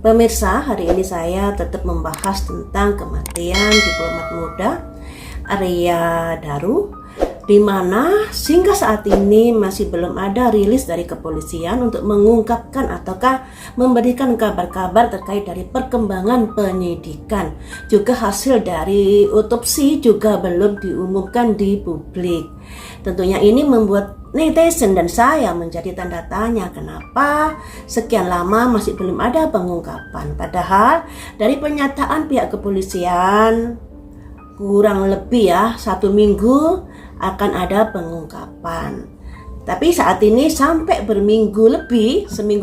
Pemirsa, hari ini saya tetap membahas tentang kematian diplomat muda Arya Daru, di mana hingga saat ini masih belum ada rilis dari kepolisian untuk mengungkapkan ataukah memberikan kabar-kabar terkait dari perkembangan penyidikan. Juga hasil dari otopsi juga belum diumumkan di publik. Tentunya ini membuat netizen dan saya menjadi tanda tanya, kenapa sekian lama masih belum ada pengungkapan. Padahal dari pernyataan pihak kepolisian kurang lebih 1 minggu akan ada pengungkapan. Tapi saat ini sampai seminggu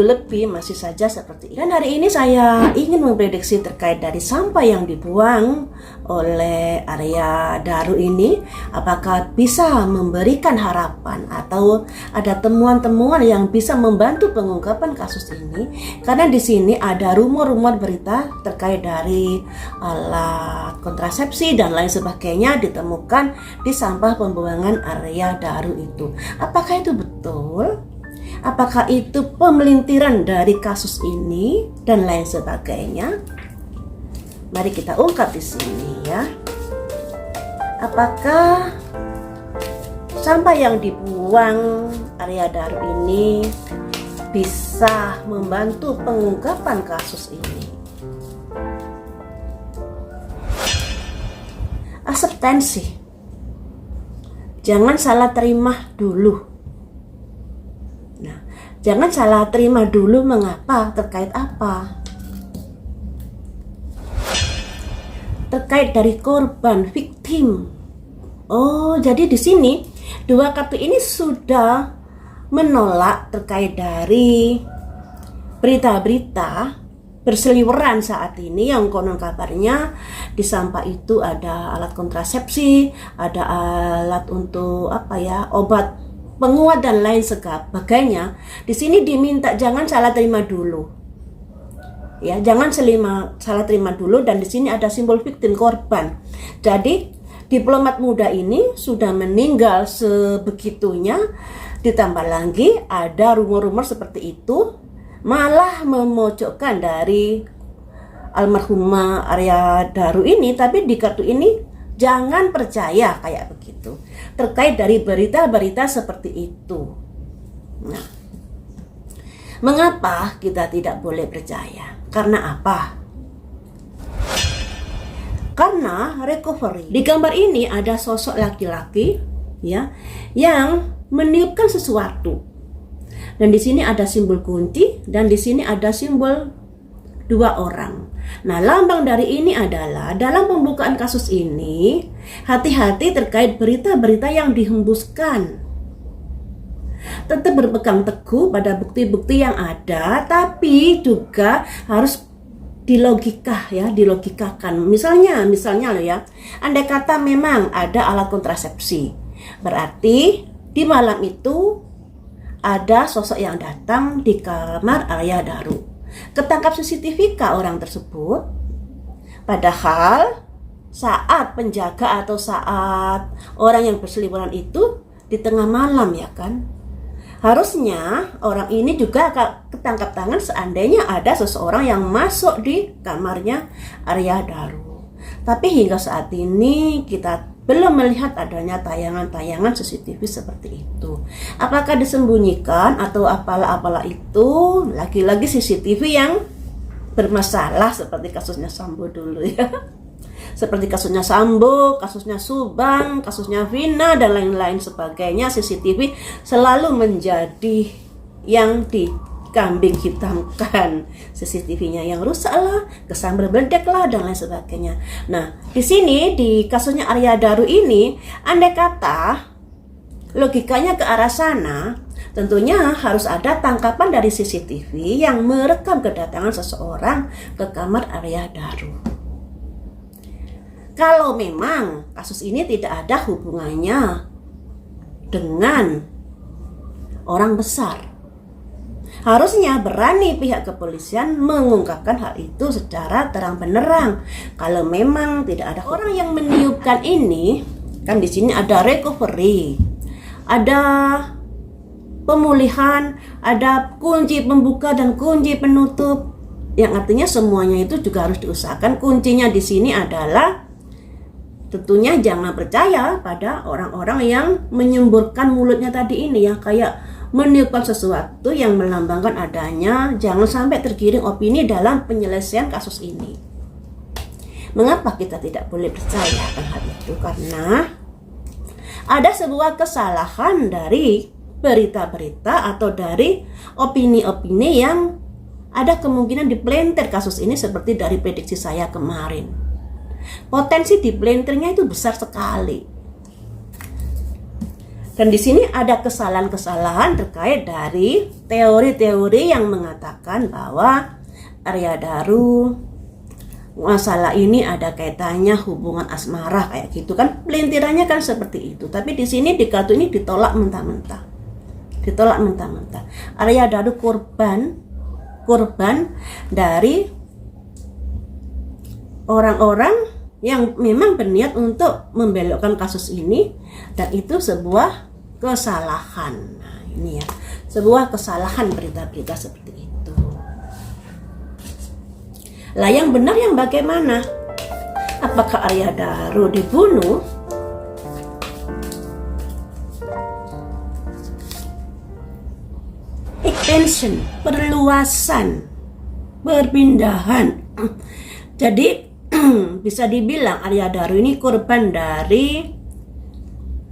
lebih masih saja seperti itu. Dan hari ini saya ingin memprediksi terkait dari sampah yang dibuang oleh Arya Daru ini, apakah bisa memberikan harapan atau ada temuan-temuan yang bisa membantu pengungkapan kasus ini. Karena di sini ada rumor-rumor berita terkait dari alat kontrasepsi dan lain sebagainya ditemukan di sampah pembuangan Arya Daru itu. Apakah itu betul? Apakah itu pemelintiran dari kasus ini dan lain sebagainya? Mari kita ungkap di sini ya. Apakah sampah yang dibuang Arya Daru ini bisa membantu pengungkapan kasus ini? Akseptansi. Jangan salah terima dulu. Jangan salah terima dulu, mengapa? Terkait apa? Terkait dari korban, victim. Oh, jadi di sini dua kartu ini sudah menolak terkait dari berita-berita berseliweran saat ini yang konon kabarnya di sampah itu ada alat kontrasepsi, ada alat untuk obat penguat dan lain sebagainya. Di sini diminta jangan salah terima dulu. Ya, jangan salah terima dulu, dan di sini ada simbol victim, korban. Jadi diplomat muda ini sudah meninggal sebegitunya, ditambah lagi ada rumor-rumor seperti itu, malah memojokkan dari almarhumah Arya Daru ini. Tapi di kartu ini jangan percaya kayak begitu terkait dari berita-berita seperti itu. Nah, mengapa kita tidak boleh percaya? Karena apa? Karena recovery. Di gambar ini ada sosok laki-laki ya yang meniupkan sesuatu. Dan di sini ada simbol kunci dan di sini ada simbol 2 orang. Nah, lambang dari ini adalah dalam pembukaan kasus ini, hati-hati terkait berita-berita yang dihembuskan. Tetap berpegang teguh pada bukti-bukti yang ada, tapi juga harus dilogikakan. Misalnya loh ya, andai kata memang ada alat kontrasepsi, berarti di malam itu ada sosok yang datang di kamar Arya Daru. Ketangkap CCTV orang tersebut, padahal saat penjaga atau saat orang yang berseliweran itu di tengah malam, ya kan? Harusnya orang ini juga ketangkap tangan seandainya ada seseorang yang masuk di kamarnya Arya Daru. Tapi hingga saat ini kita belum melihat adanya tayangan-tayangan CCTV seperti itu. Apakah disembunyikan atau apalah itu? Lagi-lagi CCTV yang bermasalah seperti kasusnya Sambo dulu ya. Seperti kasusnya Sambo, kasusnya Subang, kasusnya Vina dan lain-lain sebagainya, CCTV selalu menjadi yang dikambing hitamkan. CCTV-nya yang rusak lah, kesambar beledek lah dan lain sebagainya. Nah, di sini di kasusnya Arya Daru ini, andai kata logikanya ke arah sana, tentunya harus ada tangkapan dari CCTV yang merekam kedatangan seseorang ke kamar Arya Daru. Kalau memang kasus ini tidak ada hubungannya dengan orang besar, harusnya berani pihak kepolisian mengungkapkan hal itu secara terang benderang. Kalau memang tidak ada orang yang meniupkan ini, kan di sini ada recovery, ada pemulihan, ada kunci pembuka dan kunci penutup. Yang artinya semuanya itu juga harus diusahakan. Kuncinya di sini adalah tentunya jangan percaya pada orang-orang yang menyemburkan mulutnya tadi ini ya, kayak meniupkan sesuatu yang melambangkan adanya. Jangan sampai tergiring opini dalam penyelesaian kasus ini. Mengapa kita tidak boleh percaya akan hal itu? Karena ada sebuah kesalahan dari berita-berita atau dari opini-opini yang ada kemungkinan dipelenter kasus ini seperti dari prediksi saya kemarin. Potensi diplenternya itu besar sekali. Dan di sini ada kesalahan-kesalahan terkait dari teori-teori yang mengatakan bahwa Arya Daru masalah ini ada kaitannya hubungan asmara kayak gitu kan, pelintirannya kan seperti itu. Tapi di sini di kartu ini ditolak mentah-mentah. Arya Daru korban dari orang-orang yang memang berniat untuk membelokkan kasus ini, dan itu sebuah kesalahan. Nah, ini ya, sebuah kesalahan berita-berita seperti itu. Lah yang benar yang bagaimana? Apakah Arya Daru dibunuh? Expansion, perluasan, perpindahan. Jadi bisa dibilang Arya Daru ini korban dari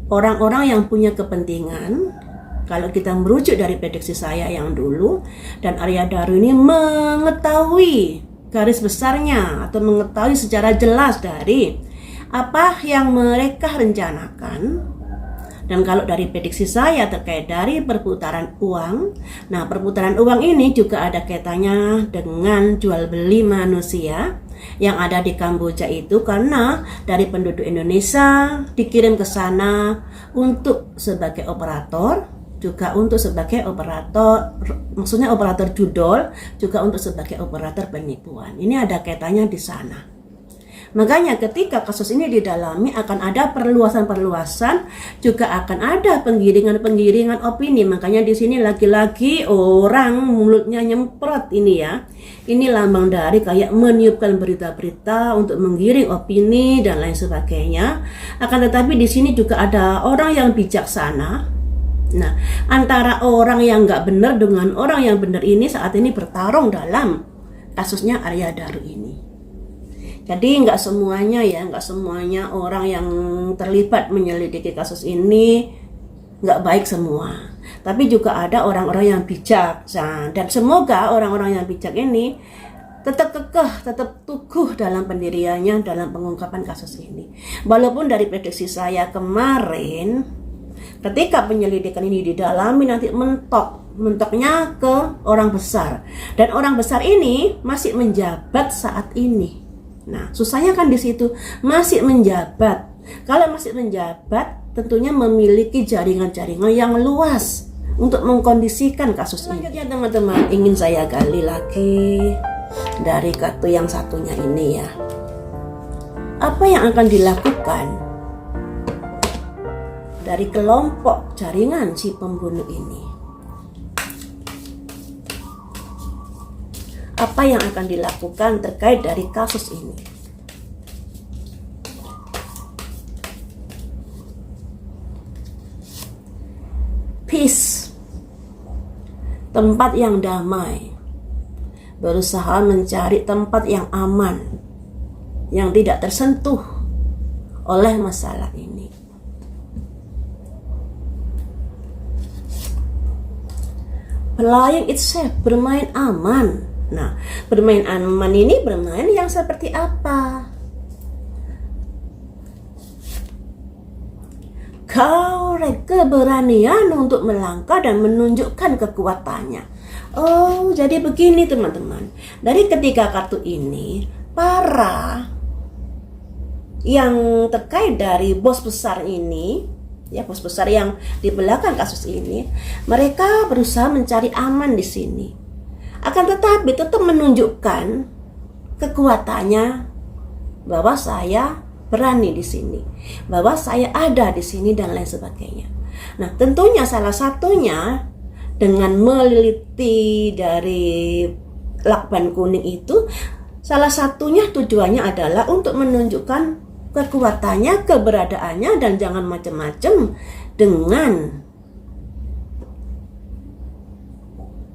orang-orang yang punya kepentingan. Kalau kita merujuk dari prediksi saya yang dulu, dan Arya Daru ini mengetahui garis besarnya atau mengetahui secara jelas dari apa yang mereka rencanakan. Dan kalau dari prediksi saya terkait dari perputaran uang, nah perputaran uang ini juga ada kaitannya dengan jual beli manusia yang ada di Kamboja itu, karena dari penduduk Indonesia dikirim ke sana untuk sebagai operator, juga untuk sebagai operator, maksudnya operator judol, juga untuk sebagai operator penipuan. Ini ada kaitannya di sana. Makanya ketika kasus ini didalami akan ada perluasan-perluasan, juga akan ada penggiringan-penggiringan opini. Makanya di sini lagi-lagi orang mulutnya nyemprot ini ya. Ini lambang dari kayak meniupkan berita-berita untuk menggiring opini dan lain sebagainya. Akan tetapi di sini juga ada orang yang bijaksana. Nah, antara orang yang nggak benar dengan orang yang benar ini saat ini bertarung dalam kasusnya Arya Daru ini. Jadi nggak semuanya orang yang terlibat menyelidiki kasus ini nggak baik semua. Tapi juga ada orang-orang yang bijak. Dan semoga orang-orang yang bijak ini tetap kekeh, tetap teguh dalam pendiriannya dalam pengungkapan kasus ini. Walaupun dari prediksi saya kemarin, ketika penyelidikan ini didalami nanti mentoknya ke orang besar. Dan orang besar ini masih menjabat saat ini. Nah, susahnya kan di situ, masih menjabat. Kalau masih menjabat, tentunya memiliki jaringan-jaringan yang luas untuk mengkondisikan kasus ini. Selanjutnya teman-teman, ingin saya gali lagi dari kartu yang satunya ini ya. Apa yang akan dilakukan dari kelompok jaringan si pembunuh ini? Apa yang akan dilakukan terkait dari kasus ini? Peace, tempat yang damai, berusaha mencari tempat yang aman, yang tidak tersentuh oleh masalah ini. Playing it safe, bermain aman. Nah, bermain aman ini bermain yang seperti apa? Korek keberanian untuk melangkah dan menunjukkan kekuatannya. Oh, jadi begini teman-teman. Dari ketiga kartu ini, para yang terkait dari bos besar ini, ya bos besar yang di belakang kasus ini, mereka berusaha mencari aman di sini. Akan tetapi tetap menunjukkan kekuatannya bahwa saya berani di sini, bahwa saya ada di sini dan lain sebagainya. Nah, tentunya salah satunya dengan meliti dari lakban kuning itu salah satunya tujuannya adalah untuk menunjukkan kekuatannya, keberadaannya, dan jangan macam-macam dengan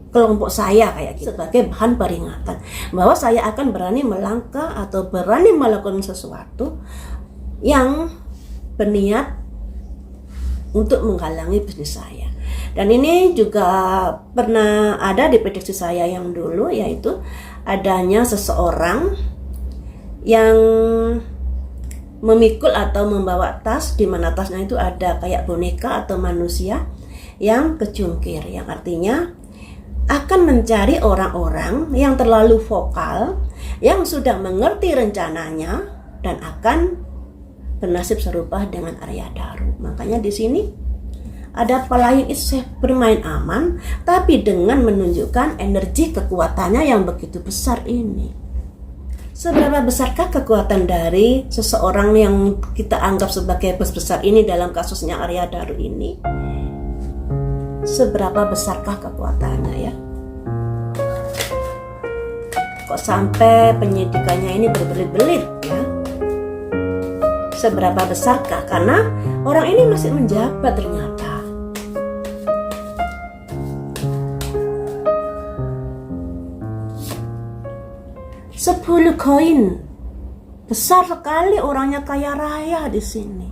kelompok saya kayak gitu, sebagai bahan peringatan bahwa saya akan berani melangkah atau berani melakukan sesuatu yang berniat untuk menghalangi bisnis saya. Dan ini juga pernah ada di prediksi saya yang dulu, yaitu adanya seseorang yang memikul atau membawa tas, di mana tasnya itu ada kayak boneka atau manusia yang kecungkir, yang artinya akan mencari orang-orang yang terlalu vokal, yang sudah mengerti rencananya dan akan bernasib serupa dengan Arya Daru. Makanya di sini ada playing it safe, bermain aman, tapi dengan menunjukkan energi kekuatannya yang begitu besar ini. Seberapa besarkah kekuatan dari seseorang yang kita anggap sebagai bos besar ini dalam kasusnya Arya Daru ini? Seberapa besarkah kekuatannya ya? Kok sampai penyidikannya ini berbelit-belit ya? Seberapa besarkah? Karena orang ini masih menjabat ternyata. Sepuluh koin, besar sekali, orangnya kaya raya di sini.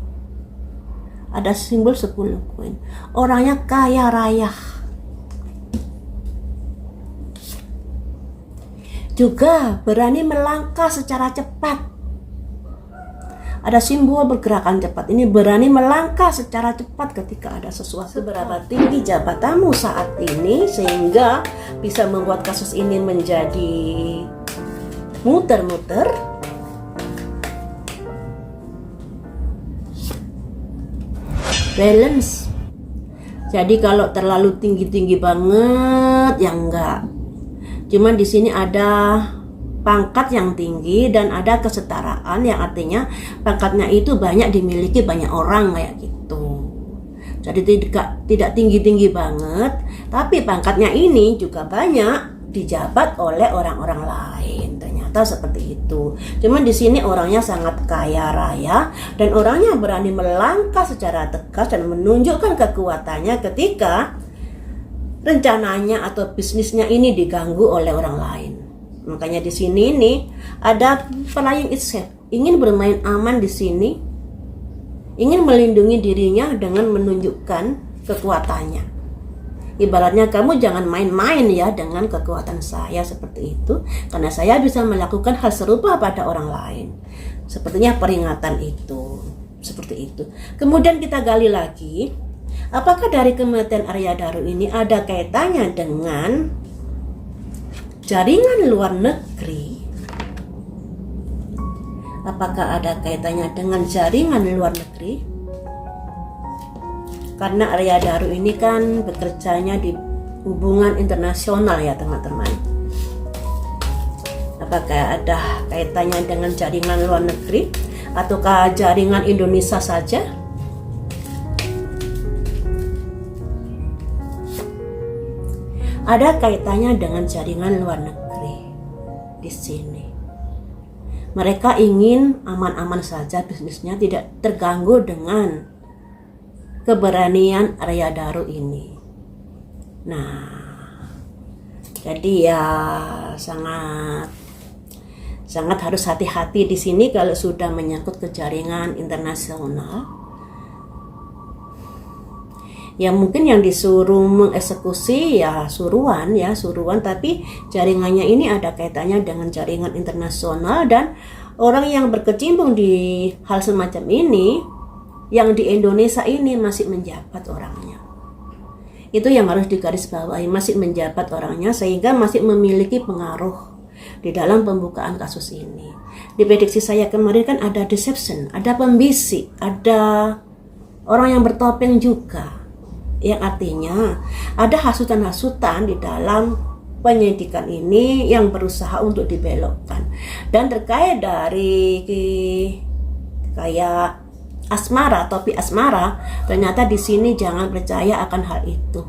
Ada simbol 10 koin, orangnya kaya raya. Juga berani melangkah secara cepat. Ada simbol bergerakan cepat, ini berani melangkah secara cepat ketika ada sesuatu. Seberapa tinggi jabatanmu saat ini sehingga bisa membuat kasus ini menjadi muter-muter. Balance. Jadi kalau terlalu tinggi-tinggi banget ya enggak. Cuman di sini ada pangkat yang tinggi dan ada kesetaraan, yang artinya pangkatnya itu banyak dimiliki banyak orang kayak gitu. Jadi tidak tinggi-tinggi banget, tapi pangkatnya ini juga banyak dijabat oleh orang-orang lain. Ternyata seperti itu. Cuman di sini orangnya sangat kaya raya dan orangnya berani melangkah secara tegas dan menunjukkan kekuatannya ketika rencananya atau bisnisnya ini diganggu oleh orang lain. Makanya di sini nih ada playing it safe, ingin bermain aman di sini, ingin melindungi dirinya dengan menunjukkan kekuatannya. Ibaratnya kamu jangan main-main ya dengan kekuatan saya seperti itu, karena saya bisa melakukan hal serupa pada orang lain. Sepertinya peringatan itu, seperti itu. Kemudian kita gali lagi, apakah dari kematian Arya Daru ini ada kaitannya dengan jaringan luar negeri? Apakah ada kaitannya dengan jaringan luar negeri? Karena Arya Daru ini kan bekerjanya di hubungan internasional ya teman-teman. Apakah ada kaitannya dengan jaringan luar negeri ataukah jaringan Indonesia saja? Ada kaitannya dengan jaringan luar negeri di sini. Mereka ingin aman-aman saja bisnisnya, tidak terganggu dengan keberanian Arya Daru ini. Nah, jadi ya sangat harus hati-hati di sini kalau sudah menyangkut ke jaringan internasional. Ya mungkin yang disuruh mengeksekusi ya suruhan, tapi jaringannya ini ada kaitannya dengan jaringan internasional, dan orang yang berkecimpung di hal semacam ini yang di Indonesia ini masih menjabat orangnya. Itu yang harus digarisbawahi, masih menjabat orangnya sehingga masih memiliki pengaruh di dalam pembukaan kasus ini. Di prediksi saya kemarin kan ada deception, ada pembisik, ada orang yang bertopeng juga. Yang artinya ada hasutan-hasutan di dalam penyidikan ini yang berusaha untuk dibelokkan. Dan terkait dari kayak asmara, topi asmara, ternyata di sini jangan percaya akan hal itu.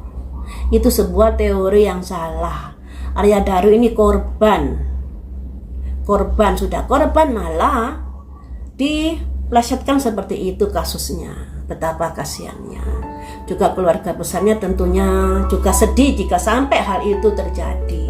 Itu sebuah teori yang salah. Arya Daru ini korban malah diplesetkan seperti itu kasusnya. Betapa kasihannya. Juga keluarga besarnya tentunya juga sedih jika sampai hal itu terjadi.